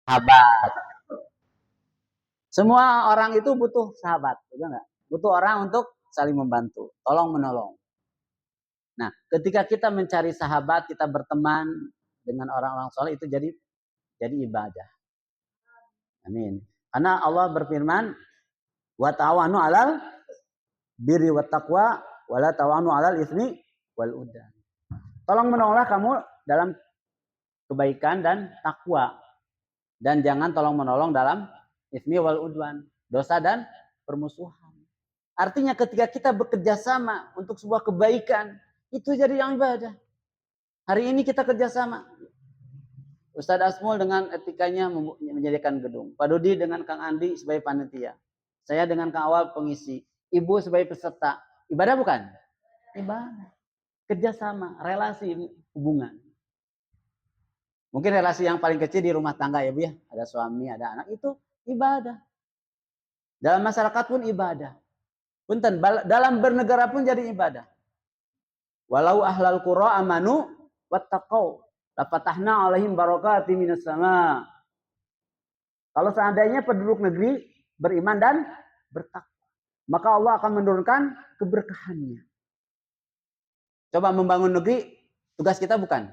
sahabat. Semua orang itu butuh sahabat, betul nggak? Butuh orang untuk saling membantu, tolong menolong. Nah, ketika kita mencari sahabat, kita berteman dengan orang-orang soleh itu jadi ibadah. Amin. Karena Allah berfirman, wa ta'awanu 'alal birri wat taqwa wa la ta'awanu 'alal itsmi wal udwan. Tolong menolonglah kamu dalam kebaikan dan takwa. Dan jangan tolong menolong dalam ismi wal udwan, dosa dan permusuhan. Artinya ketika kita bekerja sama untuk sebuah kebaikan, itu jadi yang ibadah. Hari ini kita kerjasama. Ustadz Asmul dengan etikanya menjadikan gedung. Pak Dodi dengan Kang Andi sebagai panitia. Saya dengan Kang Awal pengisi. Ibu sebagai peserta. Ibadah bukan? Ibadah. Kerjasama, relasi, hubungan. Mungkin relasi yang paling kecil di rumah tangga ya Bu ya. Ada suami, ada anak. Itu ibadah. Dalam masyarakat pun ibadah. Punten, dalam bernegara pun jadi ibadah. Walau ahlal qura amanu wattaqau lafatahna alaihim barakati minas sama. Kalau seandainya penduduk negeri beriman dan bertakwa, maka Allah akan menurunkan keberkahannya. Coba membangun negeri, tugas kita bukan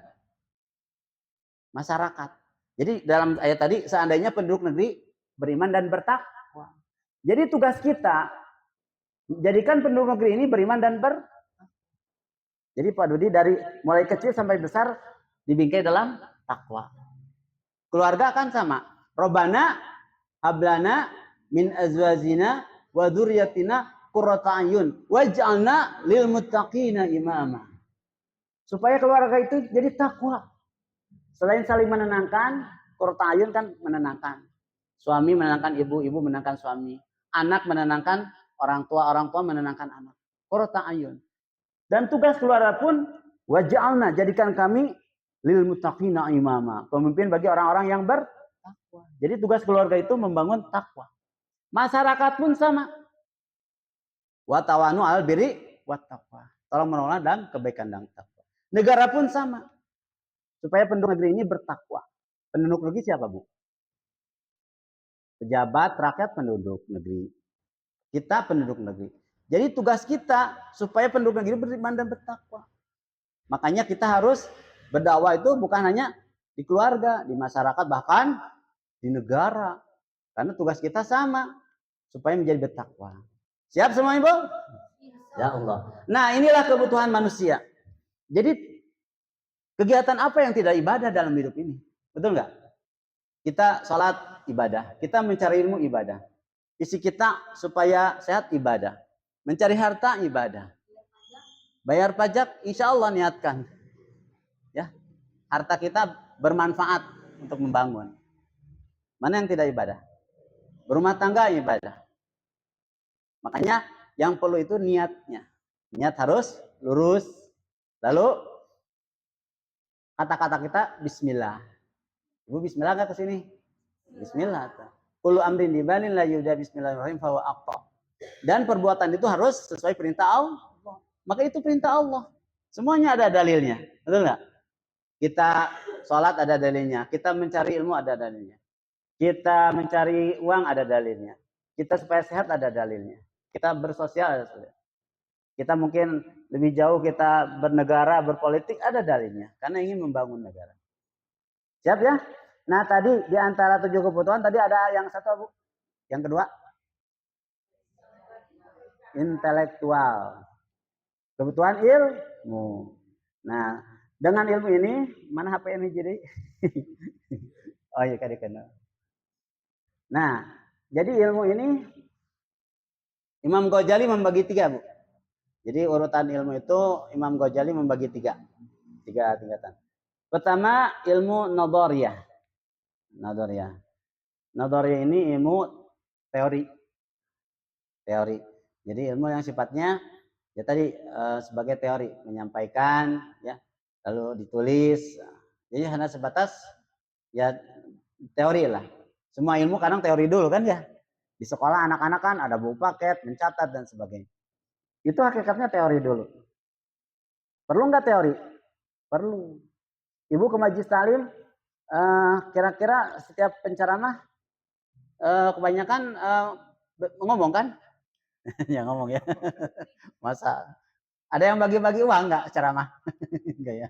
masyarakat. Jadi dalam ayat tadi, seandainya penduduk negeri beriman dan bertakwa. Jadi tugas kita, jadikan penduduk negeri ini beriman dan bertakwa. Jadi Pak Dudi dari mulai kecil sampai besar dibingkai dalam takwa. Keluarga kan sama. Robbana hablana min azwajina wa dzurriyyatina qurrata ayun waj'alna lil muttaqina imama. Supaya keluarga itu jadi takwa. Selain saling menenangkan, qurrata ayun kan menenangkan. Suami menenangkan ibu, ibu menenangkan suami. Anak menenangkan orang tua menenangkan anak. Qurrata ayun. Dan tugas keluarga pun waj'alna, jadikan kami lil muttaqina imama, pemimpin bagi orang-orang yang bertakwa. Jadi tugas keluarga itu membangun takwa. Masyarakat pun sama. Wa tawanu al birri wat taqwa. Tolong menolong dan kebaikan dan takwa. Negara pun sama. Supaya penduduk negeri ini bertakwa. Penduduk negeri siapa, Bu? Pejabat, rakyat, penduduk negeri. Kita penduduk negeri. Jadi tugas kita supaya penduduk negeri beriman dan bertakwa. Makanya kita harus berdakwah itu bukan hanya di keluarga, di masyarakat, bahkan di negara. Karena tugas kita sama, supaya menjadi bertakwa. Siap semua Ibu? Ya Allah. Nah inilah kebutuhan manusia. Jadi kegiatan apa yang tidak ibadah dalam hidup ini? Betul nggak? Kita sholat ibadah, kita mencari ilmu ibadah. Isi kita supaya sehat ibadah. Mencari harta ibadah. Bayar pajak insya Allah niatkan. Ya, harta kita bermanfaat untuk membangun. Mana yang tidak ibadah? Berumah tangga ibadah. Makanya yang perlu itu niatnya. Niat harus lurus. Lalu kata-kata kita bismillah. Ibu bismillah nggak kesini? Bismillah. Kullu amrin dibalin la yuda bismillahirrahmanirrahim fahuwa aqta. Dan perbuatan itu harus sesuai perintah Allah. Maka itu perintah Allah. Semuanya ada dalilnya. Betul nggak? Kita sholat ada dalilnya. Kita mencari ilmu ada dalilnya. Kita mencari uang ada dalilnya. Kita supaya sehat ada dalilnya. Kita bersosial ada dalilnya. Kita mungkin lebih jauh kita bernegara, berpolitik ada dalilnya. Karena ingin membangun negara. Siap ya? Nah tadi di antara 7 kebutuhan tadi ada yang satu Bu. Yang kedua intelektual. Kebutuhan ilmu. Nah, dengan ilmu ini mana HP ini jadi? Oh iya kan dikenal. Nah, jadi ilmu ini Imam Ghazali membagi 3 Bu. Jadi urutan ilmu itu Imam Ghazali membagi 3 tingkatan. Pertama ilmu nadhariyah. Nadhariyah ini ilmu teori. Jadi ilmu yang sifatnya ya tadi sebagai teori, menyampaikan ya, lalu ditulis. Jadi hanya sebatas ya teori lah. Semua ilmu kadang teori dulu kan ya. Di sekolah anak-anak kan ada buku paket, mencatat dan sebagainya. Itu hakikatnya teori dulu. Perlu nggak teori? Perlu. Ibu ke majelis taklim Kira-kira setiap penceramah kebanyakan ngomong kan? Ya ngomong ya. Masa ada yang bagi-bagi uang nggak ceramah? Enggak ya.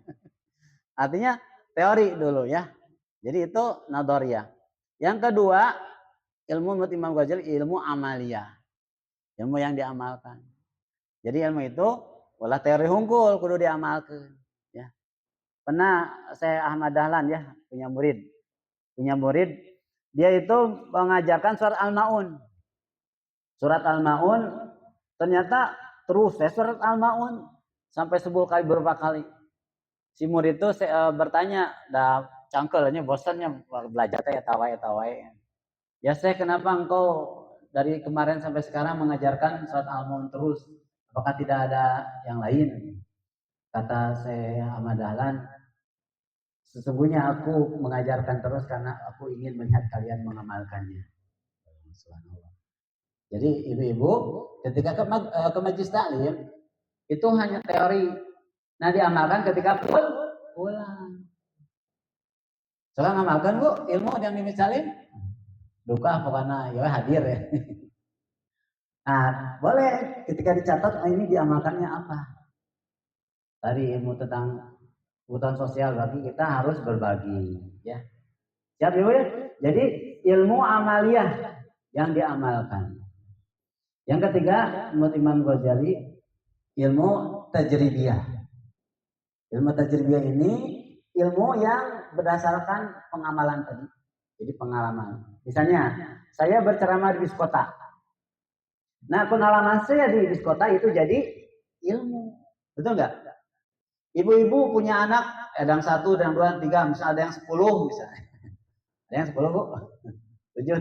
Artinya teori dulu ya. Jadi itu nadoriyah. Yang kedua, ilmu menurut Imam Ghazali ilmu amaliyah. Ilmu yang diamalkan. Jadi ilmu itu ulah teori hungkul kudu diamalkan. Ya. Pernah saya Ahmad Dahlan ya punya murid. Dia itu mengajarkan surat Al-Maun. Surat Al-Maun ternyata terus surat Al-Maun sampai 10 kali berapa kali. Si murid itu bertanya, dah cangkelnya bosannya belajar ya tawai. Ya saya kenapa engkau dari kemarin sampai sekarang mengajarkan surat Al-Maun terus? Apakah tidak ada yang lain? Kata saya Ahmad Dahlan, sesungguhnya aku mengajarkan terus karena aku ingin melihat kalian mengamalkannya. Jadi ibu-ibu ketika ke majlis taklim itu hanya teori. Nah diamalkan ketika pulang. Soalnya ngamalkan bu ilmu yang dimisalin duka pokoknya ya hadir ya. Nah boleh ketika dicatat ini diamalkannya apa? Tadi ilmu tentang kebutuhan sosial berarti kita harus berbagi ya. Siap ibu ya? Jadi ilmu amaliyah yang diamalkan. Yang ketiga menurut Imam Ghazali ilmu tajribiyah. Ilmu tajribiyah ini ilmu yang berdasarkan pengamalan tadi. Jadi pengalaman. Misalnya saya berceramah di biskota. Nah pengalaman saya di biskota itu jadi ilmu. Betul nggak? Ibu-ibu punya anak, ada yang 1, ada yang 2, 3, misalnya ada yang 10 misalnya. Ada yang 10 bu, 7.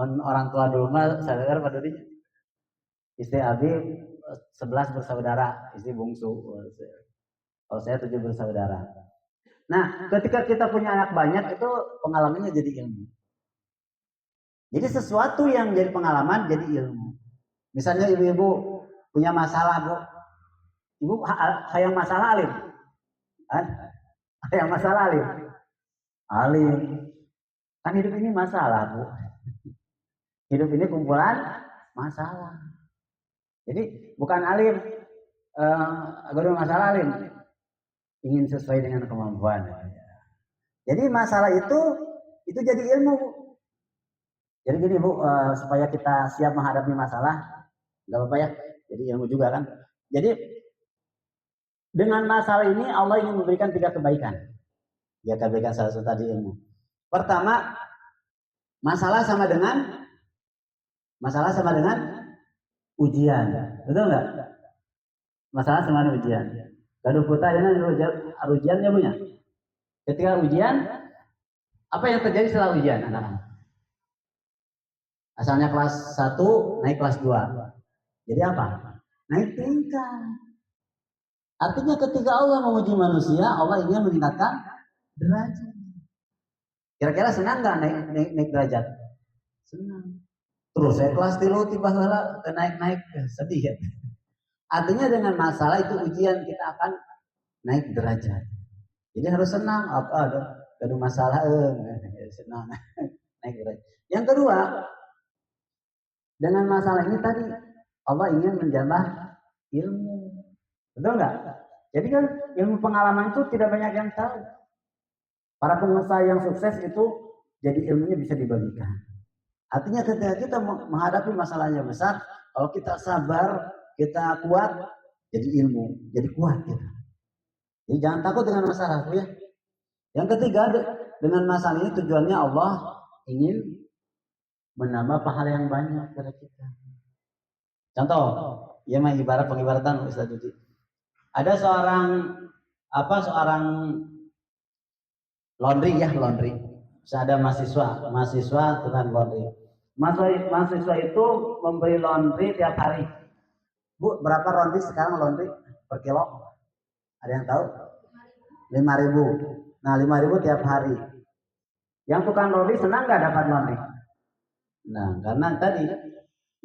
Orang tua dulu mah sadar pada dirinya. Istri Abi 11 bersaudara, istri bungsu. Kalau saya 7 bersaudara. Nah, ketika kita punya anak banyak itu pengalamannya jadi ilmu. Jadi sesuatu yang jadi pengalaman jadi ilmu. Misalnya ibu-ibu punya masalah bu, ibu hayang masalah alim, kan? Hayang masalah alim. Kan hidup ini masalah bu. Hidup ini kumpulan masalah. Jadi bukan alim, guru masalah alim, ingin sesuai dengan kemampuan. Jadi masalah itu jadi ilmu bu. Jadi gini bu, supaya kita siap menghadapi masalah, nggak apa-apa ya. Jadi ilmu juga kan. Jadi dengan masalah ini Allah ingin memberikan 3 kebaikan. 3 kebaikan salah satu tadi ilmu. Pertama, masalah sama dengan ujian. Betul nggak? Masalah sama dengan ujian. Gaduh puta ini ujiannya punya. Ketika ujian, apa yang terjadi setelah ujian anak-anak? Asalnya kelas 1 naik kelas 2. Jadi apa? Naik tingkat. Artinya ketika Allah menguji manusia, Allah ingin meningkatkan derajat. Kira-kira senang nggak naik derajat? Senang. Terus saya kelas 3 tiba-tiba naik sedih ya. Artinya dengan masalah itu ujian kita akan naik derajat. Jadi harus senang. Ada masalah senang naik derajat. Yang kedua, dengan masalah ini tadi Allah ingin menjambah ilmu. Betul nggak? Jadi kan ilmu pengalaman itu tidak banyak yang tahu. Para pengusaha yang sukses itu jadi ilmunya bisa dibagikan. Artinya ketika kita menghadapi masalah yang besar, kalau kita sabar, kita kuat, jadi ilmu, jadi kuat kita. Jadi jangan takut dengan masalah, ya. Yang ketiga, dengan masalah ini tujuannya Allah ingin menambah pahala yang banyak pada kita. Contoh, ya mah ibarat pengibaratan Ustaz Dudi. Ada seorang laundry. Ada mahasiswa tukang laundry. Mahasiswa itu membeli laundry tiap hari. Bu, berapa laundry sekarang laundry per kilo? Ada yang tahu? 5.000. Nah, 5.000 tiap hari. Yang tukang laundry senang nggak dapat laundry? Nah, karena tadi.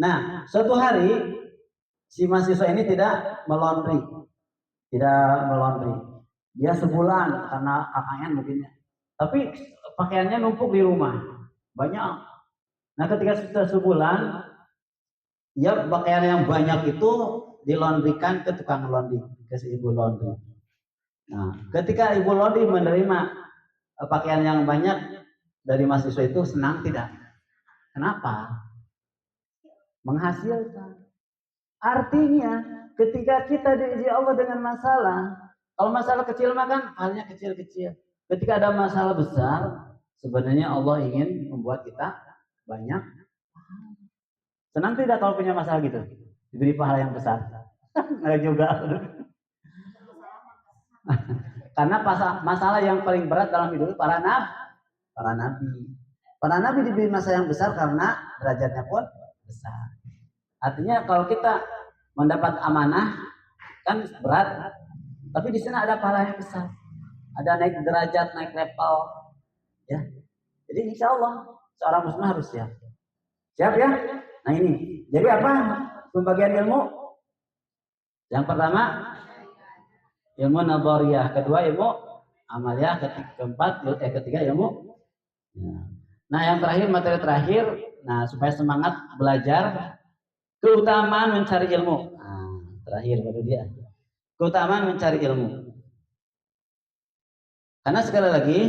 Nah, suatu hari si mahasiswa ini tidak melondri. Dia sebulan karena kakaknya mungkin. Tapi pakaiannya numpuk di rumah. Banyak. Nah ketika sudah sebulan, ya pakaian yang banyak itu dilondrikan ke tukang laundry, ke si ibu laundry. Nah, ketika ibu laundry menerima pakaian yang banyak dari mahasiswa itu senang tidak? Kenapa? Menghasilkan. Artinya, ketika kita diuji Allah dengan masalah, kalau masalah kecil mah kan halnya kecil-kecil. Ketika ada masalah besar, sebenarnya Allah ingin membuat kita banyak. Senang tidak kalau punya masalah gitu? Diberi pahala yang besar. Enggak juga. Karena masalah yang paling berat dalam hidup para nabi. Para nabi diberi masalah yang besar karena derajatnya pun besar. Artinya kalau kita mendapat amanah kan berat, tapi di sana ada pahala yang besar. Ada naik derajat, naik level, ya. Jadi insya Allah seorang muslim harus siap. Siap ya? Nah ini. Jadi apa pembagian ilmu? Yang pertama ilmu nadhariyah, kedua ilmu amaliyah, ketiga ilmu. Nah yang terakhir materi terakhir, nah supaya semangat belajar, keutamaan mencari ilmu. Nah, terakhir baru dia. Keutamaan mencari ilmu. Karena sekali lagi,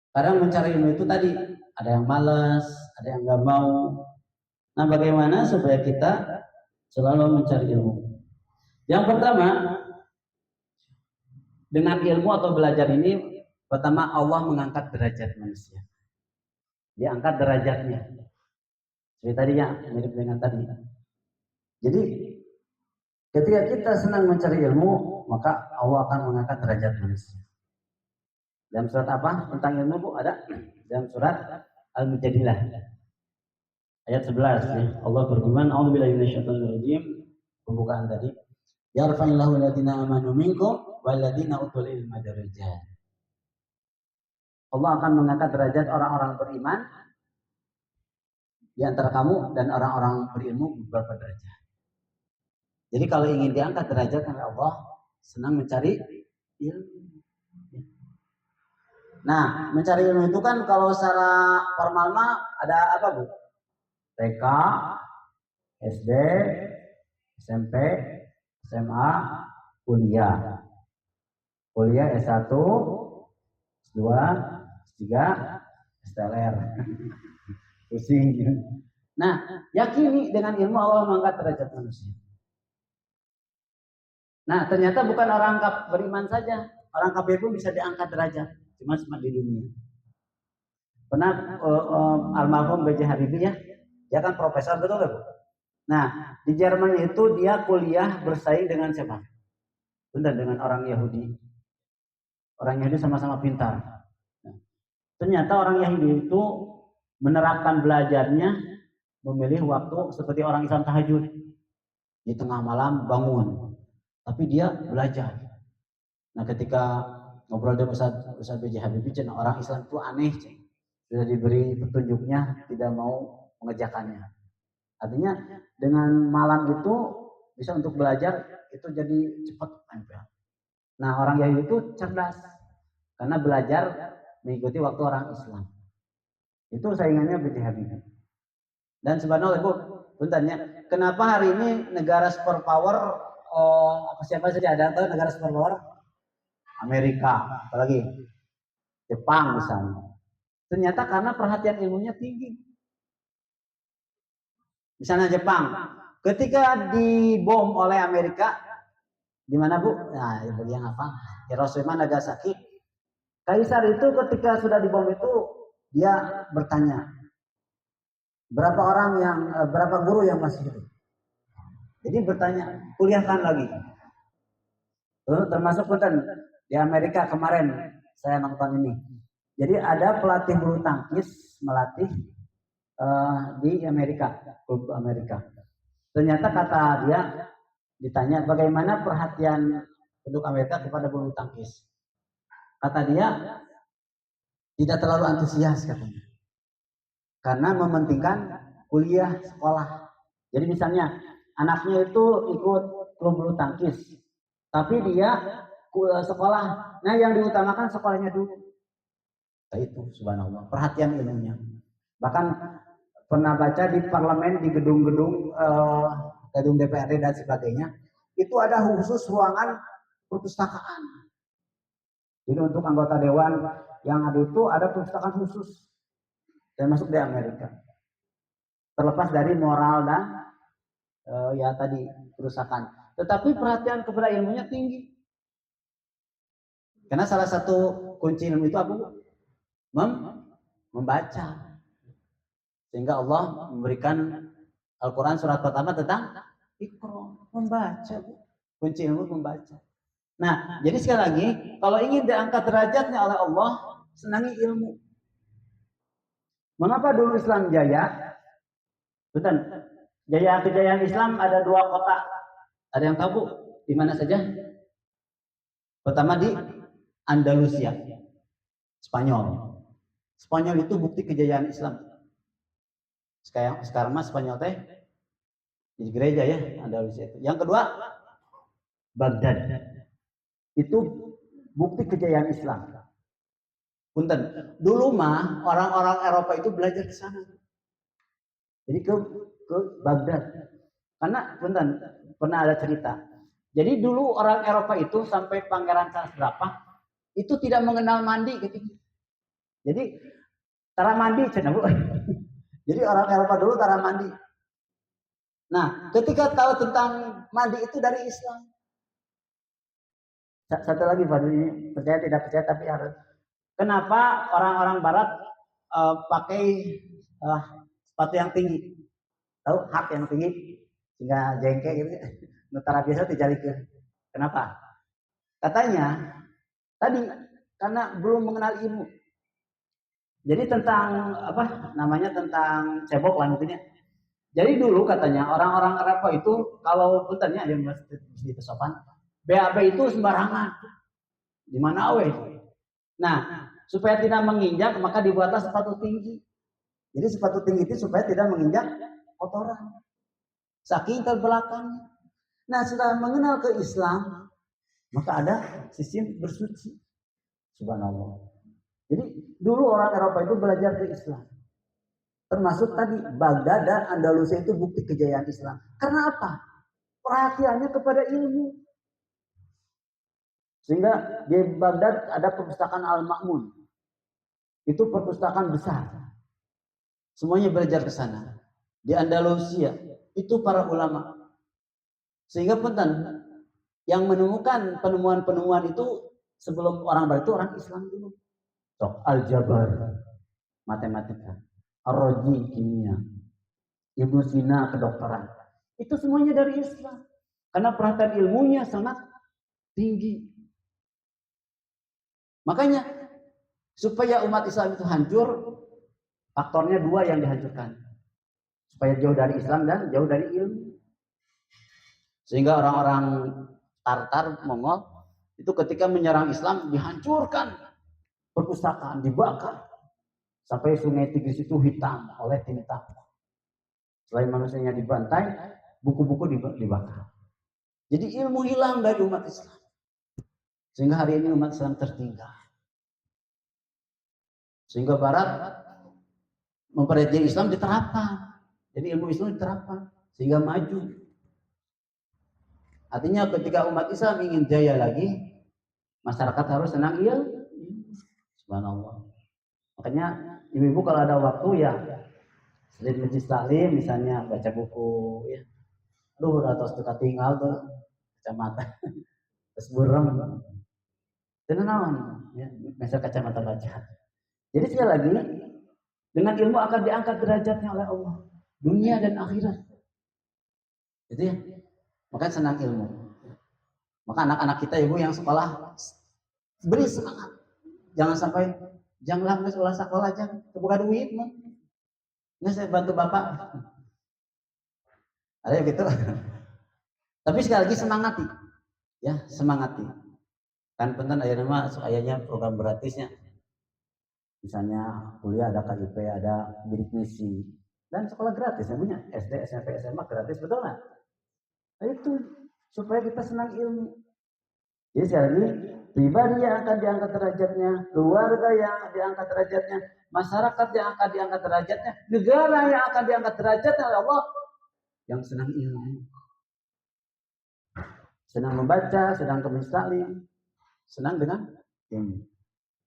kadang mencari ilmu itu tadi ada yang malas, ada yang nggak mau. Nah, bagaimana supaya kita selalu mencari ilmu? Yang pertama, dengan ilmu atau belajar ini, pertama Allah mengangkat derajat manusia. Dia angkat derajatnya. Seperti tadinya mirip dengan tadi. Jadi ketika kita senang mencari ilmu, maka Allah akan mengangkat derajat manusia. Dalam surat apa tentang ilmu Bu? Ada dalam surat Al-Mujadilah ayat 11 ya. Allah berfirman, "A'udzubillahi minasyaitonirrajim." Pembukaan tadi. Yarfa'illahu alladziina aamanu minkum walladziina utul ilma darajat. Allah akan mengangkat derajat orang-orang beriman di antara kamu dan orang-orang berilmu beberapa derajat. Jadi kalau ingin diangkat derajat oleh Allah, senang mencari ilmu. Nah, mencari ilmu itu kan kalau secara formal mah ada apa Bu? TK, SD, SMP, SMA, kuliah. Kuliah S1, S2, S3, STLR. Pusing. Nah, yakini dengan ilmu Allah mengangkat derajat manusia. Nah, ternyata bukan orang beriman saja. Orang kafir pun bisa diangkat derajat. Cuma di dunia. Pernah almarhum B.J. Habibie ya, dia kan profesor betul kan? Nah di Jerman itu dia kuliah bersaing dengan siapa? Benar, dengan orang Yahudi. Orang Yahudi sama-sama pintar. Nah, ternyata orang Yahudi itu menerapkan belajarnya, memilih waktu seperti orang Islam tahajud. Di tengah malam bangun, tapi dia belajar. Nah ketika ngobrol dengan Ustaz B.J. Habibie, orang Islam itu aneh, sudah diberi petunjuknya tidak mau mengerjakannya. Artinya dengan malam itu bisa untuk belajar itu jadi cepat nempel. Nah orang Yahudi itu cerdas karena belajar mengikuti waktu orang Islam. Itu saingannya B.J. Habibie. Dan subhanallah Ibu, bentarnya, kenapa hari ini negara superpower siapa saja ada tahu negara superpower? Amerika, apalagi Jepang misalnya. Ternyata karena perhatian ilmunya tinggi. Misalnya Jepang, ketika dibom oleh Amerika, di mana Bu? Nah, yang apa? Hiroshima, Nagasaki. Kaisar itu ketika sudah dibom itu dia bertanya, berapa guru yang masih hidup? Jadi bertanya, kuliahkan lagi. Termasuk di Amerika kemarin saya nonton ini. Jadi ada pelatih bulu tangkis melatih di Amerika, klub Amerika. Ternyata kata dia ditanya bagaimana perhatian penduduk Amerika kepada bulu tangkis. Kata dia tidak terlalu antusias katanya. Karena mementingkan kuliah sekolah. Jadi misalnya anaknya itu ikut klub bulu tangkis, tapi dia sekolah. Nah, yang diutamakan sekolahnya dulu. Nah, itu subhanallah, perhatian ilmunya. Bahkan pernah baca di parlemen, di gedung-gedung gedung DPRD dan sebagainya, itu ada khusus ruangan perpustakaan. Jadi untuk anggota dewan yang ada itu ada perpustakaan khusus, termasuk di Amerika. Terlepas dari moral dan ya tadi kerusakan, tetapi perhatian kepada ilmunya tinggi. Karena salah satu kunci ilmu itu apa? Membaca. Sehingga Allah memberikan Al-Quran surat pertama tentang Iqra, membaca. Kunci ilmu membaca. Nah, jadi sekali lagi, kalau ingin diangkat derajatnya oleh Allah, senangi ilmu. Mengapa dulu Islam jaya? Betul. Jaya kejayaan Islam ada 2 kota. Ada yang tahu, Bu? Di mana saja? Pertama di Andalusia, Spanyol. Spanyol itu bukti kejayaan Islam. Sekarang mas Spanyol teh di gereja ya, Andalusia itu. Yang kedua, Baghdad. Itu bukti kejayaan Islam. Punten, dulu mah orang-orang Eropa itu belajar ke sana. Jadi ke Baghdad. Karena punten, pernah ada cerita. Jadi dulu orang Eropa itu sampai Pangeran Charles berapa itu tidak mengenal mandi gitu. Jadi cara mandi cina Bu. Jadi orang Eropa dulu cara mandi. Nah, ketika tahu tentang mandi itu dari Islam. Satu lagi Pak, percaya tidak percaya tapi harus. Kenapa orang-orang Barat pakai sepatu yang tinggi? Tahu hak yang tinggi sehingga jengke gitu. Nutara biasa dijalikan. Kenapa? Katanya tadi karena belum mengenal ilmu. Jadi tentang apa namanya tentang cebok lah intinya. Jadi dulu katanya orang-orang Eropa itu kalau puntennya yang mesti sopan, BAB itu sembarangan. Di mana awe itu. Nah, supaya tidak menginjak maka dibuatlah sepatu tinggi. Jadi sepatu tinggi itu supaya tidak menginjak kotoran. Saking terbelakangnya. Nah, setelah mengenal ke Islam, maka ada sistem bersuci. Subhanallah. Jadi dulu orang Eropa itu belajar ke Islam. Termasuk tadi Baghdad dan Andalusia itu bukti kejayaan Islam. Karena apa? Perhatiannya kepada ilmu. Sehingga di Baghdad ada perpustakaan Al-Ma'mun. Itu perpustakaan besar. Semuanya belajar ke sana. Di Andalusia itu para ulama. Sehingga punten yang menemukan penemuan-penemuan itu sebelum orang Barat itu orang Islam dulu. Al-Jabar, matematika. Ar-Raji, kimia. Ibnu Sina, kedokteran. Itu semuanya dari Islam. Karena perhatian ilmunya sangat tinggi. Makanya supaya umat Islam itu hancur, faktornya 2 yang dihancurkan. Supaya jauh dari Islam dan jauh dari ilmu. Sehingga orang-orang Tartar, Mongol, itu ketika menyerang Islam dihancurkan. Perpustakaan dibakar. Sampai sungai Tigris itu hitam oleh tinta. Selain manusianya dibantai, buku-buku dibakar. Jadi ilmu hilang dari umat Islam. Sehingga hari ini umat Islam tertinggal. Sehingga Barat mempelajari Islam diterapkan. Jadi ilmu Islam diterapkan. Sehingga maju. Artinya ketika umat Islam ingin jaya lagi, masyarakat harus senang ilmu. Subhanallah. Makanya ibu-ibu kalau ada waktu ya sering majlis taklim misalnya baca buku ya. Aduh udah terus dekat tinggal tuh kacamata. Terus burem. Tenang ya, misal kacamata baca. Jadi sekali lagi dengan ilmu akan diangkat derajatnya oleh Allah, dunia dan akhirat. Itu ya. Makanya senang ilmu. Maka anak-anak kita ibu yang sekolah beri semangat. Jangan sampai janganlah sekolah sekolah aja, kebuka duit mah. Nggak saya bantu bapak. Ada gitu. Tapi sekali lagi semangati, ya semangati. Kan penting ayah nama ayahnya program gratisnya. Misalnya kuliah ada KIP, ada bidik misi, dan sekolah gratis. Ya punya SD, SMP, SMA gratis betul nggak? Nah, itu supaya kita senang ilmu. Jadi sekali lagi, pribadi yang akan diangkat derajatnya, keluarga yang diangkat derajatnya, masyarakat yang akan diangkat derajatnya, negara yang akan diangkat derajatnya oleh Allah yang senang ilmu, senang membaca, senang kemistalin, senang dengan ilmu.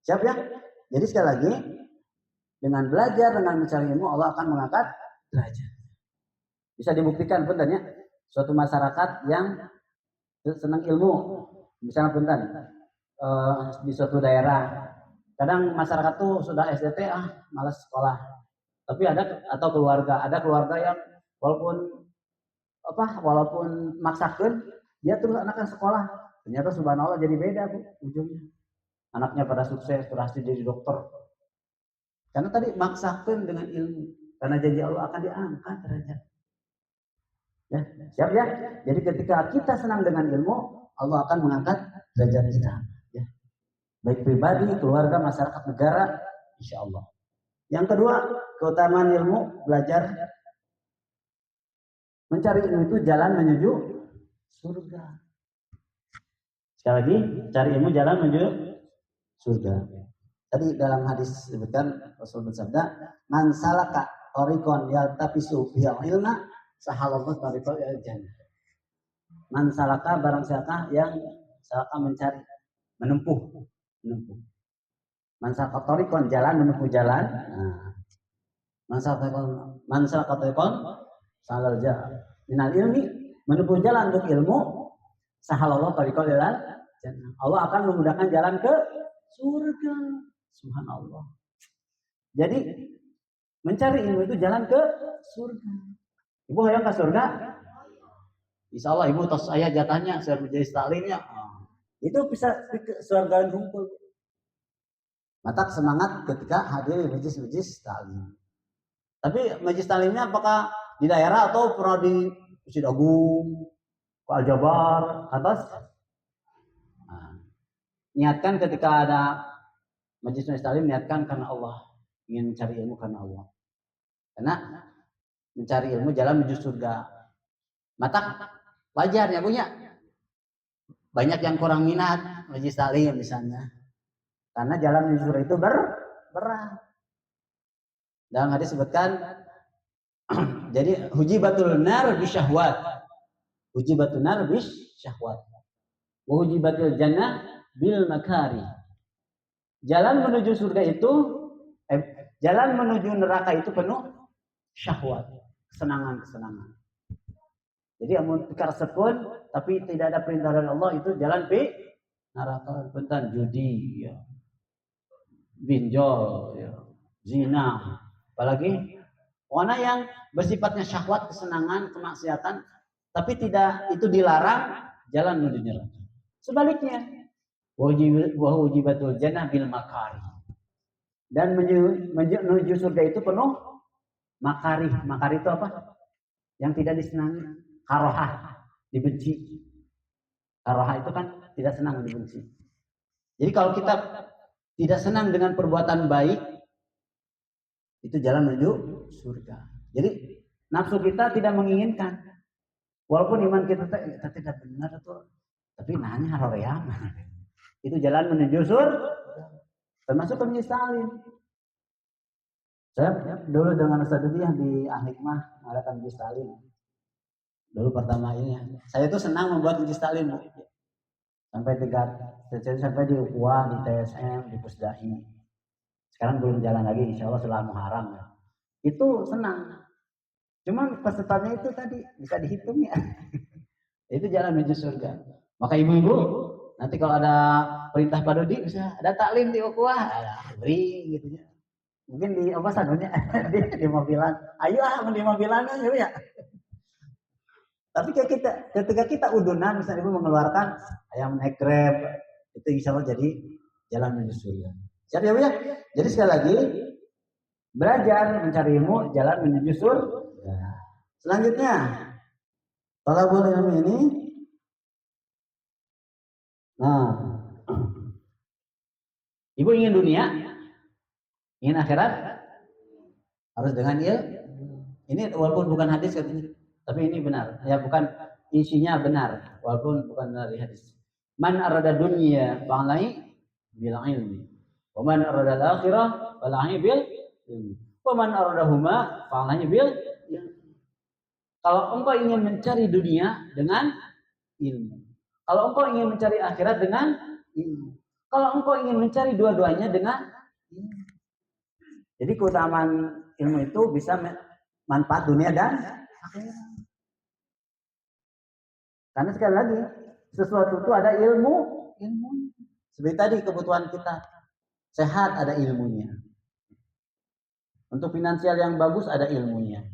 Siap ya? Jadi sekali lagi, dengan belajar, dengan mencari ilmu, Allah akan mengangkat derajat. Bisa dibuktikan pun ya, suatu masyarakat yang senang ilmu, misalnya punten di suatu daerah, kadang masyarakat tuh sudah SDT malas sekolah, tapi atau ada keluarga yang walaupun maksakan dia terus anaknya sekolah, ternyata subhanallah jadi beda bu ujungnya, anaknya pada sukses berhasil jadi dokter, karena tadi maksakan dengan ilmu, karena janji Allah akan diangkat derajat. Ya, siap ya. Jadi ketika kita senang dengan ilmu, Allah akan mengangkat derajat kita. Ya. Baik pribadi, keluarga, masyarakat, negara, insya Allah. Yang kedua, keutamaan ilmu, belajar. Mencari ilmu itu jalan menuju surga. Sekali lagi, cari ilmu jalan menuju surga. Tadi dalam hadis disebutkan Rasul bersabda, "Man salaka tariqan yaltafisu bihi ilma, sahalallahu tariqal jannah." Man salaka barang siapa yang salaka mencari, menempuh. Man salaka tariqan jalan, menempuh jalan. Nah, man salaka tariqan salal jannah. Minal ilmi, menempuh jalan untuk ilmu, sahalallahu tariqal jannah. Allah akan memudahkan jalan ke surga. Subhanallah. Jadi mencari ilmu itu jalan ke surga. Ibu hayang ke surga? Insya Allah ibu tos saya jatahnya saya menjadi staklimnya. Itu bisa ke surga kumpul. Matak semangat ketika hadir di majlis-majlis taklim. Tapi majlis taklimnya apakah di daerah atau pernah di Masjid Agung, Al Jabar, atas? Niatkan ketika ada majlis taklim, niatkan karena Allah, ingin mencari ilmu karena Allah. Karena mencari ilmu jalan menuju surga. Matak wajar ya punya. Banyak yang kurang minat majlis taklim misalnya. Karena jalan menuju surga itu berat. Dalam hadis disebutkan jadi hujibatul nar bisyahwat. Hujibatul nar bisyahwat. Wa hujibatul jannah bil makari. Jalan menuju surga itu jalan menuju neraka itu penuh syahwat, kesenangan. Jadi amun karsepun tapi tidak ada perintah dari Allah itu jalan neraka, bentan judi ya. Binjol ya. Zina, apalagi warna yang bersifatnya syahwat, kesenangan, kemaksiatan, tapi tidak itu dilarang, jalan menuju neraka. Sebaliknya, wajibatul jannah bil makari. Dan menuju surga itu penuh makari. Makari itu apa? Yang tidak disenangi. Karohah, dibenci. Karohah itu kan tidak senang, dibenci. Jadi kalau kita tidak senang dengan perbuatan baik, itu jalan menuju surga. Jadi nafsu kita tidak menginginkan. Walaupun iman kita tidak benar tuh, tapi nanya haroream. Itu jalan menuju surga. Termasuk penyesalin. Saya dulu dengan Ustaz Dudi yang di Al-Hikmah mengadakan penyesalin. Dulu pertama ini, saya itu senang membuat penyesalin. Sampai di UPA, di TSM, di Pusdahi. Sekarang belum jalan lagi, insya Allah setelah Muharram. Itu senang. Cuman pesertanya itu tadi bisa dihitung ya. Itu jalan menuju surga. Maka ibu-ibu, nanti kalau ada perintah Pak Dodi bisa ada taklim di UPA, beri gitu ya. Mungkin di apa sadunya di mobilan. Ayo di mobilan ya. Tapi ketika kita udunan misalnya ibu mengeluarkan ayam naik Grab, itu insya Allah jadi jalan menuju surga. Siap ya Bu ya? Jadi sekali lagi belajar mencari ilmu jalan menuju surga. Selanjutnya talabul ilmi ini, nah, ibu ingin dunia, ingin akhirat, harus dengan ilmu. Ini walaupun bukan hadis katanya, tapi ini benar. Ya bukan isinya benar, walaupun bukan dari hadis. Man arada dunya fa'alai bil ilmi. Wa man arada al-akhirah fa'alai bil ilmi. Wa man arada huma fa'alai bil ilmi. Kalau engkau ingin mencari dunia dengan ilmu. Kalau engkau ingin mencari akhirat dengan ilmu. Kalau engkau ingin mencari dua-duanya dengan ilmu. Jadi keutamaan ilmu itu bisa manfaat dunia dan akhirat. Karena sekali lagi, sesuatu itu ada ilmu. Seperti tadi kebutuhan kita. Sehat ada ilmunya. Untuk finansial yang bagus ada ilmunya.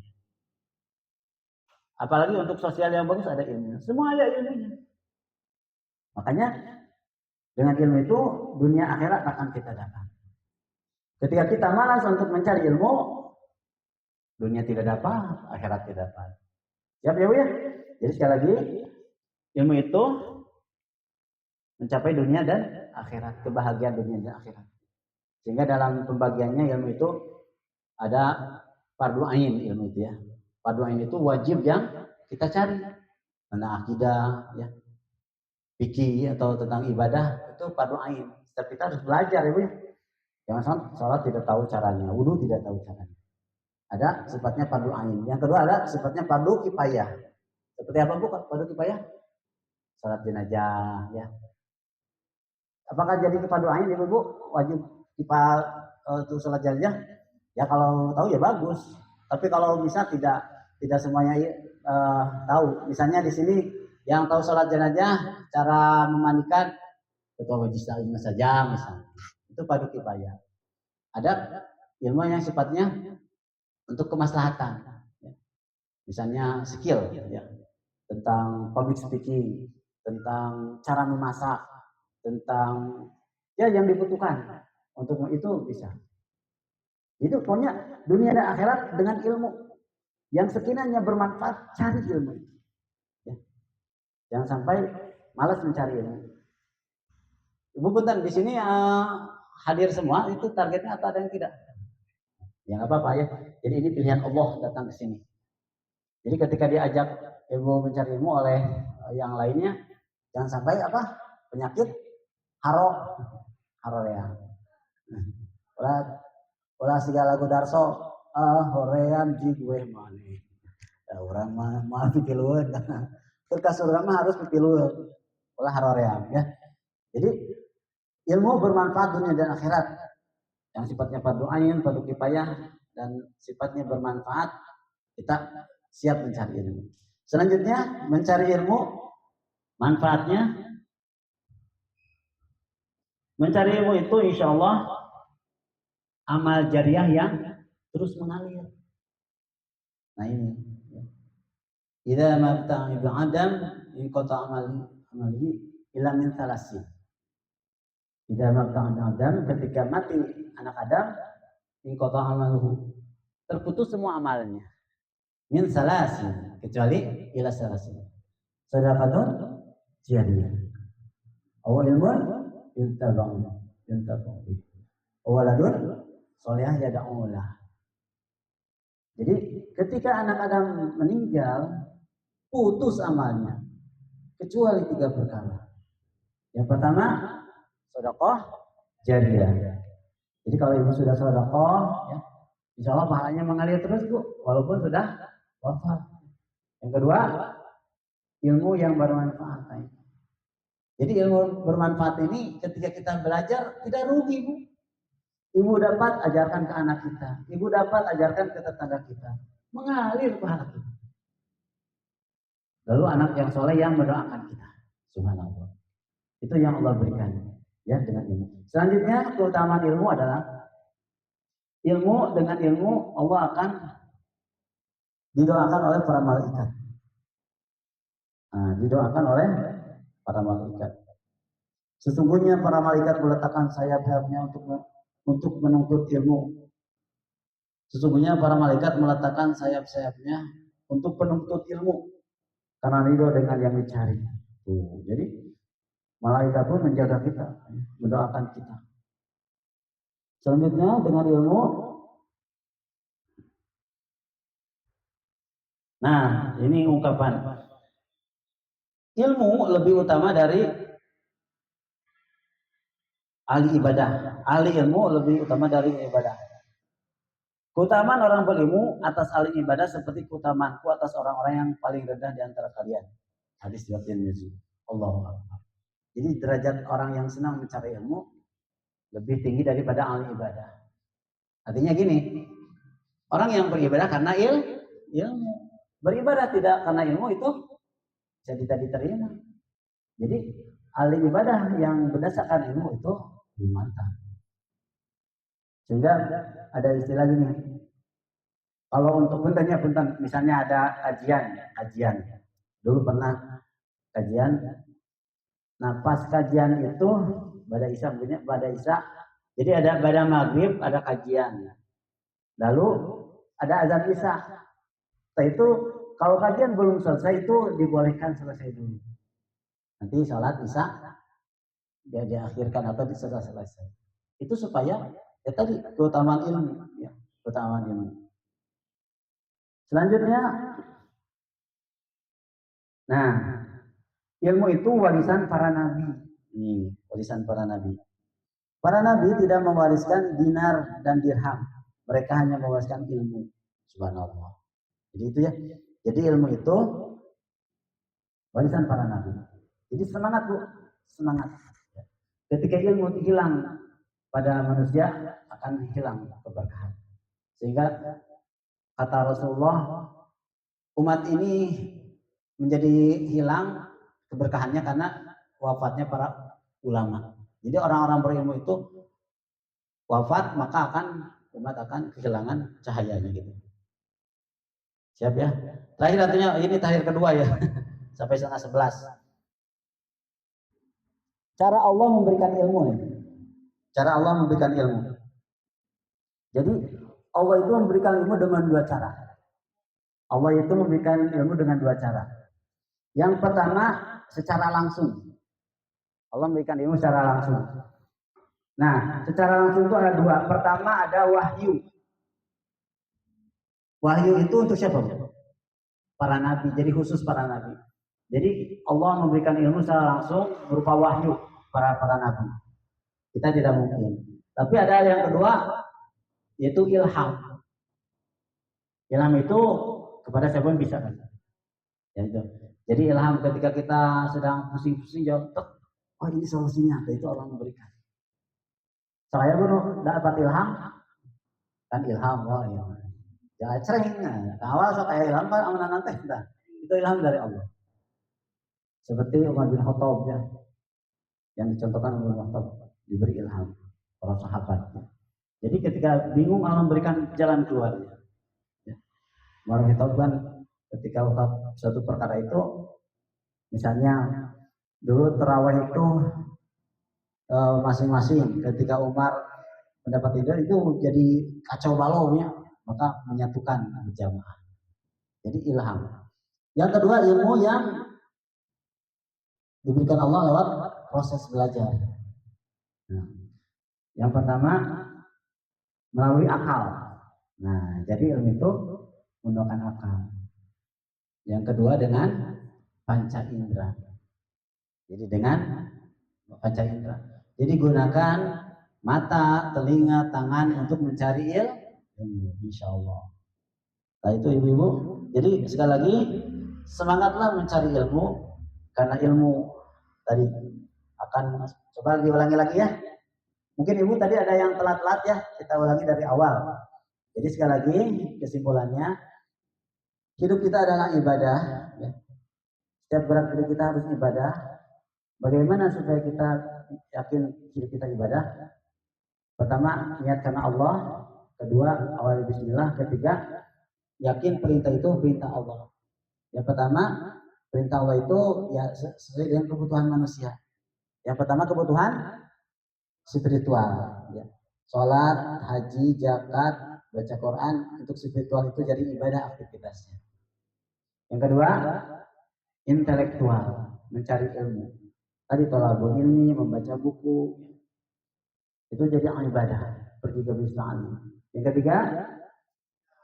Apalagi untuk sosial yang bagus ada ilmunya. Semua ada ilmunya. Makanya dengan ilmu itu dunia akhirat akan kita dapat. Ketika kita malas untuk mencari ilmu, dunia tidak dapat, akhirat tidak dapat. Siap ya Bu ya? Jadi sekali lagi, ilmu itu mencapai dunia dan akhirat, kebahagiaan dunia dan akhirat. Sehingga dalam pembagiannya ilmu itu ada fardu ain ilmu itu ya. Fardu ain itu wajib yang kita cari. Tentang akidah, ya, fikih atau tentang ibadah itu fardu ain. Setiap kita harus belajar ya Bu ya. Jangan sholat tidak tahu caranya, wudhu tidak tahu caranya. Ada sifatnya fardu ain. Yang kedua ada sifatnya fardu kifayah. Seperti apa Bu fardu kifayah? Salat jenazah ya. Apakah jadi fardu ain Ibu Bu? Wajib kita untuk salat jenazah? Ya kalau tahu ya bagus. Tapi kalau bisa tidak semuanya tahu. Misalnya di sini yang tahu salat jenazah, cara memandikan ketua majelis taklim saja misalnya. Itu fardu kifayah. Ada ilmu yang sifatnya untuk kemaslahatan. Ya. Misalnya skill ya. Tentang public speaking, tentang cara memasak, tentang ya yang dibutuhkan. Untuk itu bisa. Itu pokoknya dunia dan akhirat dengan ilmu. Yang sekiranya bermanfaat, cari ilmu. Ya. Jangan sampai malas mencari ilmu. Ibu punten di sini hadir semua itu targetnya atau ada yang tidak? Ya nggak apa-apa ya. Jadi ini pilihan Allah datang ke sini. Jadi ketika diajak ibu mencari ilmu oleh yang lainnya, jangan sampai apa penyakit haro ya. Ulah segala lagu darso horean ji gue mana. Orang mah pipilueun. Terkas orang mah harus pipilueun. Ulah harorean ya. Jadi ilmu bermanfaat dunia dan akhirat. Yang sifatnya fardu ain, fardu kifayah dan sifatnya bermanfaat, kita siap mencari ilmu. Selanjutnya mencari ilmu manfaatnya. Mencari ilmu itu insya Allah amal jariah yang terus mengalir. Nah ini. Idza mabta'a ibnu Adam inqata amalihi illa min thalasin. Idza mabta'a ibnu Adam ketika mati anak Adam inqata amaluhu terputus semua amalnya. Min salasin kecuali ila salasin. Sadaqatun jariyah. Aw ilmun yuntaba'u bihi. Waladun soleh yad'u lah. Jadi ketika anak Adam meninggal putus amalnya kecuali 3 perkara. Yang pertama sedekah jariyah. Jadi kalau ibu sudah sedekah ya, insya Allah pahalanya mengalir terus Bu, walaupun sudah wafat. Yang kedua ilmu yang bermanfaat. Jadi ilmu bermanfaat ini ketika kita belajar tidak rugi Bu. Ibu dapat ajarkan ke anak kita, ibu dapat ajarkan ke tetangga kita, mengalir pahala kita. Lalu anak yang soleh yang mendoakan kita, subhanallah. Itu yang Allah berikan ya dengan ilmu. Selanjutnya keutamaan ilmu adalah ilmu dengan ilmu Allah akan didoakan oleh para malaikat. Nah, didoakan oleh para malaikat. Sesungguhnya para malaikat meletakkan sayap-sayapnya untuk menuntut ilmu. Sesungguhnya para malaikat meletakkan sayap-sayapnya untuk penuntut ilmu. Karena ridho dengan yang dicari. Jadi malaikat pun menjaga kita, mendoakan kita. Selanjutnya dengan ilmu. Nah, ini ungkapan. Ilmu lebih utama dari ahli ibadah. Ahli ilmu lebih utama dari ibadah. Keutamaan orang berilmu atas ahli ibadah seperti keutamaanku atas orang-orang yang paling rendah di antara kalian. Hadis riwayat Tirmidzi. Allahu Akbar. Jadi derajat orang yang senang mencari ilmu lebih tinggi daripada ahli ibadah. Artinya gini, orang yang beribadah karena ilmu. Beribadah tidak karena ilmu itu jadi tidak diterima. Jadi ahli ibadah yang berdasarkan ilmu itu lebih mantap. Sehingga ada istilah gini. Kalau untuk punten, misalnya ada kajian. Dulu pernah kajian. Nah pas kajian itu pada Isya. Jadi ada pada maghrib ada kajian. Lalu ada azan Isya. Setelah itu kalau kajian belum selesai itu dibolehkan selesai dulu. Nanti sholat Isya dia diakhirkan atau selesai. Itu supaya ya tadi keutamaan ilmu, ya, keutamaan ilmu. Selanjutnya, nah ilmu itu warisan para nabi. Ini warisan para nabi. Para nabi tidak mewariskan dinar dan dirham. Mereka hanya mewariskan ilmu. Subhanallah. Jadi itu ya. Jadi ilmu itu warisan para nabi. Jadi semangat Bu, semangat. Ketika ilmu hilang pada manusia akan hilang keberkahan. Sehingga kata Rasulullah, umat ini menjadi hilang keberkahannya karena wafatnya para ulama. Jadi orang-orang berilmu itu wafat maka umat akan kehilangan cahayanya gitu. Siap ya? Terakhir artinya ini terakhir kedua ya. Sampai 10:30. Cara Allah memberikan ilmu ya. Cara Allah memberikan ilmu. Jadi Allah itu memberikan ilmu dengan dua cara. Allah itu memberikan ilmu dengan dua cara. Yang pertama secara langsung. Allah memberikan ilmu secara langsung. Nah, secara langsung itu ada dua. Pertama ada wahyu. Wahyu itu untuk siapa? Para nabi. Jadi khusus para nabi. Jadi Allah memberikan ilmu secara langsung berupa wahyu para nabi. Kita tidak mungkin. Tapi ada yang kedua yaitu ilham. Ilham itu kepada siapa pun bisa kan? Ya, itu. Jadi ilham ketika kita sedang pusing-pusing jawab, oh ini solusinya, itu Allah memberikan. Saya pun dapat ilham, kan ilham, wah ya. Jangan sering, awal so kayak ilham kan amanan nanti, itu ilham dari Allah. Seperti Umar bin Khattab ya, yang dicontohkan Umar bin Khattab diberi ilham para sahabatnya. Jadi ketika bingung Allah memberikan jalan keluarnya. Ya. Umar bin Khattab kan ketika suatu perkara itu, misalnya dulu tarawih itu masing-masing ketika Umar mendapat itu jadi kacau balau ya, maka menyatukan berjamaah. Jadi ilham. Yang kedua ilmu yang diberikan Allah lewat proses belajar. Nah, yang pertama melalui akal. Nah, jadi ilmu itu menggunakan akal. Yang kedua dengan panca indera. Jadi dengan panca indera. Jadi gunakan mata, telinga, tangan untuk mencari ilmu, insya Allah. Nah itu ibu-ibu. Jadi sekali lagi semangatlah mencari ilmu karena ilmu tadi akan coba diulangi lagi ya. Mungkin ibu tadi ada yang telat-telat ya, kita ulangi dari awal. Jadi sekali lagi kesimpulannya hidup kita adalah ibadah. Ya. Setiap gerak diri kita harus ibadah. Bagaimana supaya kita yakin hidup kita ibadah? Pertama, niat karena Allah. Kedua, awal bismillah. Ketiga, yakin perintah itu perintah Allah. Yang pertama, perintah Allah itu ya sesuai dengan kebutuhan manusia. Yang pertama kebutuhan spiritual. Ya. Sholat, haji, zakat, baca Quran untuk spiritual itu jadi ibadah aktivitasnya. Yang kedua, intelektual, mencari ilmu. Tadi thalabul ilmi, membaca buku, itu jadi ibadah, pergi ke wisma. Yang ketiga,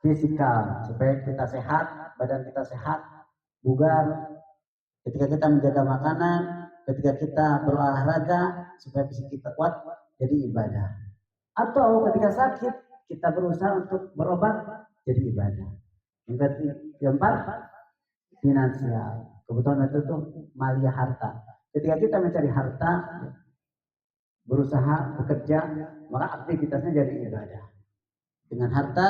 fisikal, supaya kita sehat, badan kita sehat, bugar. Ketika kita menjaga makanan, ketika kita berolahraga, supaya fisik kita kuat. jadi ibadah. Atau ketika sakit kita berusaha untuk berobat, jadi ibadah. Yang keempat, finansial. Kebutuhan itu tuh malia harta. Ketika kita mencari harta, berusaha bekerja, maka aktivitasnya jadi ibadah. Dengan harta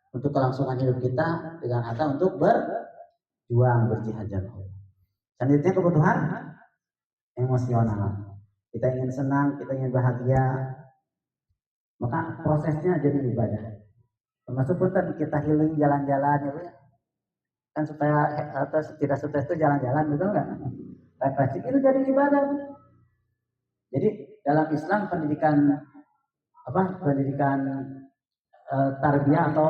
untuk kelangsungan hidup kita, dengan harta untuk berjuang berjihad jalan Allah. Selanjutnya kebutuhan emosional. Kita ingin senang, kita ingin bahagia, maka prosesnya jadi ibadah. Termasuk pun tadi kita healing jalan-jalan ya, kan supaya atau tidak stres itu jalan-jalan, betul nggak? Refleksi itu jadi ibadah. Jadi dalam Islam pendidikan tarbiyah atau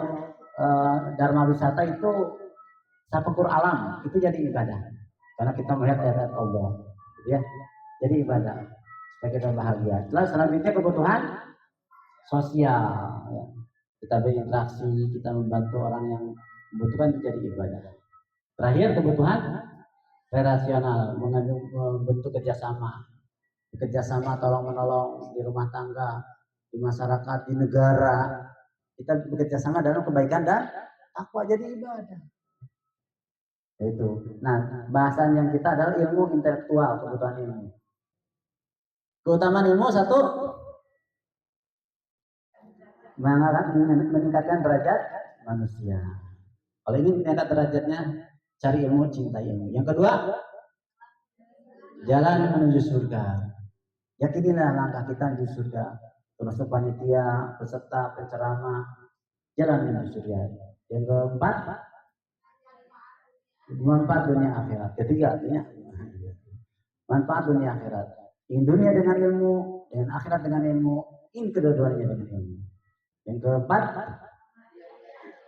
dharma wisata itu tafakur alam, itu jadi ibadah. Karena kita melihat ayat Allah, gitu ya. Jadi ibadah supaya kita bahagia. Selanjutnya kebutuhan sosial. Ya. Kita berinteraksi, kita membantu orang yang membutuhkan, itu jadi ibadah. Terakhir kebutuhan relasional, membentuk kerjasama tolong menolong di rumah tangga, di masyarakat, di negara. Kita bekerja sama dalam kebaikan dan takwa, jadi ibadah. Itu. Nah, bahasan yang kita adalah ilmu intelektual, kebutuhan ilmu. Keutamaan ilmu satu, meningkatkan derajat manusia. Kalau ingin meningkat derajatnya, cari ilmu, cinta ilmu. Yang kedua, jalan menuju surga. Yakinilah langkah kita menuju surga. Termasuk panitia, peserta, penceramah, jalan menuju surga. Yang keempat, manfaat dunia akhirat. Ketiga, artinya manfaat dunia akhirat. Ingin dunia dengan ilmu, dengan akhirat dengan ilmu, ingin kedua-duanya dengan ilmu. Yang keempat,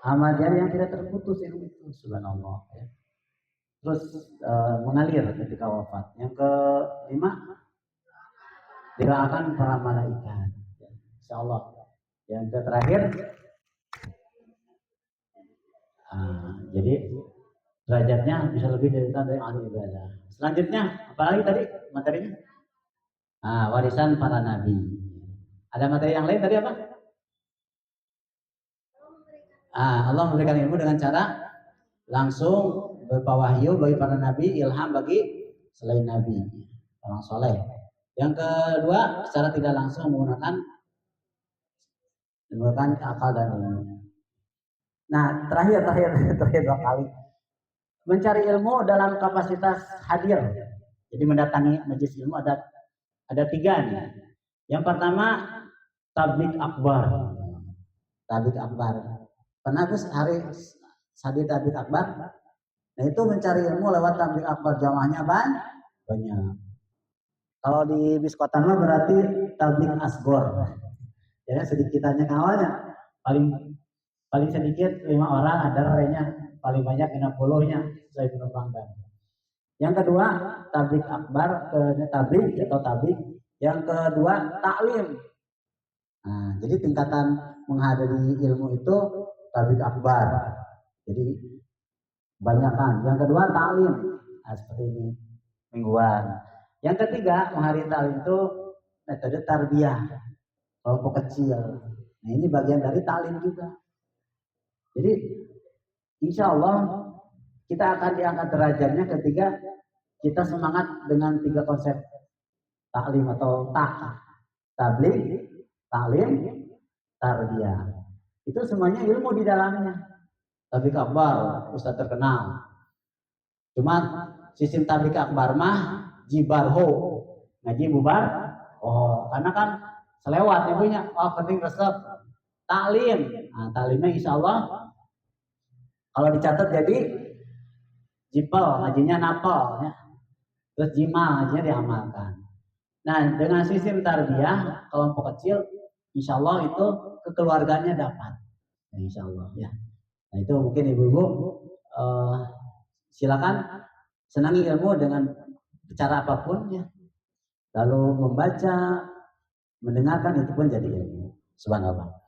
amal jari yang tidak terputus ilmu itu, subhanallah. Terus mengalir ketika wafat. Yang kelima, didoakan para malaikat. Insyaallah. Yang terakhir, jadi derajatnya bisa lebih dari ahli ibadah. Selanjutnya, apalagi tadi materinya? Warisan para nabi. Ada materi yang lain tadi apa? Allah memberikan ilmu dengan cara langsung berupa wahyu bagi para nabi, ilham bagi selain nabi, orang soleh. Yang kedua, secara tidak langsung menggunakan akal dan ilmu. Nah, terakhir 2 kali mencari ilmu dalam kapasitas hadir. Jadi mendatangi majelis ilmu ada 3 nih. Yang pertama, tabligh akbar. Tabligh akbar. Pernah Gus hari tabligh akbar? Nah, itu mencari ilmu lewat tabligh akbar, jamaahnya banyak. Kalau di biskota mah berarti tabligh asgor. Ya, sedikitannya awalnya paling sedikit 5 orang, ada renya paling banyak 60-nya sesuai penumpangkan. Yang kedua, tabligh akbar, tabligh. Yang kedua, taklim. Nah, jadi tingkatan menghadiri ilmu itu tabligh akbar. Jadi banyakan. Yang kedua, taklim. Nah, seperti ini mingguan. Yang ketiga, menghadiri taklim itu metode tarbiyah, kelompok kecil. Nah, ini bagian dari taklim juga. Jadi insya Allah kita akan diangkat derajatnya ketika kita semangat dengan 3 konsep taklim atau tabligh, taklim, tarbiyah. Itu semuanya ilmu di dalamnya. Tabligh akbar, ustaz terkenal. Cuma sistem tabligh akbar mah jibarho, ngaji bubar. Karena kan selewat ibunya. Penting resep. Taklim. Nah, taklimnya insya Allah kalau dicatat jadi jipel, ngajinya napel, ya. Terus jimal, ngajinya diamalkan. Nah, dengan sistem tarbiyah kelompok kecil, insya Allah itu kekeluarganya dapat. Nah, insya Allah ya. Nah, itu mungkin ibu-ibu silakan senangi ilmu dengan cara apapun ya. Lalu membaca, mendengarkan, itu pun jadi ilmu. Subhanallah.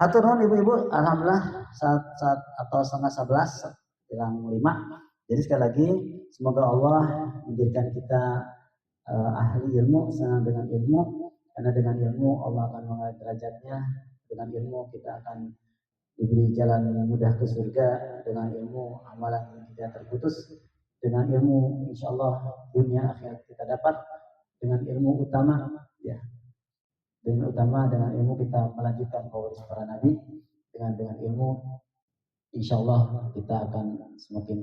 Hatur nuhun ibu-ibu, alhamdulillah saat atau 10:30 kurang 5. Jadi sekali lagi semoga Allah menjadikan kita ahli ilmu, senang dengan ilmu, Karena dengan ilmu Allah akan mengangkat derajatnya, dengan ilmu kita akan diberi jalan mudah ke surga, dengan ilmu amalan kita terputus, dengan ilmu insya Allah dunia akhirat kita dapat, dengan ilmu utama ya, dengan ilmu kita melanjutkan pewaris para nabi, dengan ilmu insya Allah kita akan semakin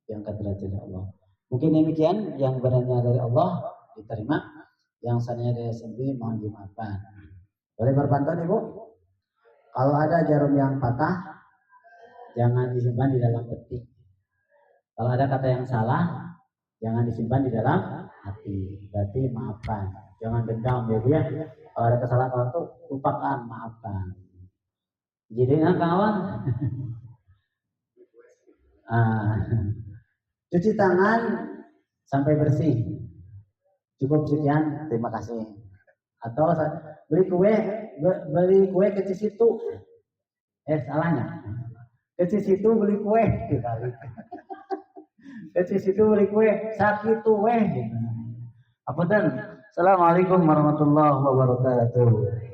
diangkat derajatnya Allah. Mungkin demikian yang benarnya dari Allah diterima, yang salahnya dari sendiri mohon dimaafkan. Boleh berpantun Ibu? Kalau ada jarum yang patah, jangan disimpan di dalam peti. Kalau ada kata yang salah, jangan disimpan di dalam hati. Berarti maafkan, jangan dendam ya. Kalau ada kesalahan orang itu lupakan, maafkan. Jadi kawan, cuci tangan sampai bersih. Cukup sekian, terima kasih. Atau beli kue ke situ. Salahnya. Ke situ beli kue. Ke situ beli kue, sakit tuh Apa dan? Assalamualaikum warahmatullahi wabarakatuh.